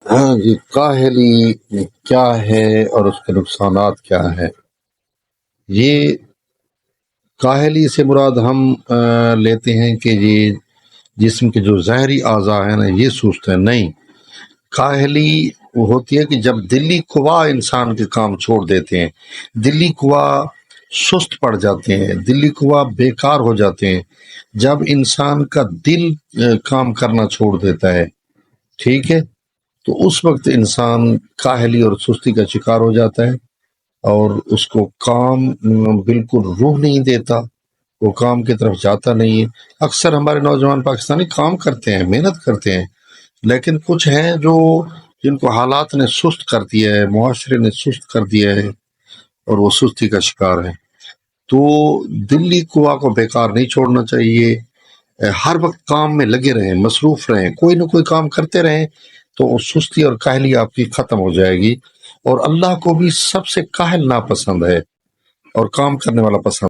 ہاں جی، کاہلی کیا ہے اور اس کے نقصانات کیا ہے؟ یہ کاہلی سے مراد ہم لیتے ہیں کہ یہ جسم کے جو ظاہری اعضاء ہیں نا یہ سست ہیں، نہیں۔ کاہلی وہ ہوتی ہے کہ جب دلی قوا انسان کے کام چھوڑ دیتے ہیں، دلی قوا سست پڑ جاتے ہیں، دلی قوا بیکار ہو جاتے ہیں، جب انسان کا دل کام کرنا چھوڑ دیتا ہے، ٹھیک ہے، تو اس وقت انسان کاہلی اور سستی کا شکار ہو جاتا ہے، اور اس کو کام بالکل روح نہیں دیتا، وہ کام کی طرف جاتا نہیں ہے۔ اکثر ہمارے نوجوان پاکستانی کام کرتے ہیں، محنت کرتے ہیں، لیکن کچھ ہیں جو جن کو حالات نے سست کر دیا ہے، معاشرے نے سست کر دیا ہے، اور وہ سستی کا شکار ہے۔ تو دلی قوا کو بیکار نہیں چھوڑنا چاہیے، ہر وقت کام میں لگے رہیں، مصروف رہیں، کوئی نہ کوئی کام کرتے رہیں، تو وہ سستی اور کاہلی آپ کی ختم ہو جائے گی۔ اور اللہ کو بھی سب سے کاہل ناپسند ہے اور کام کرنے والا پسند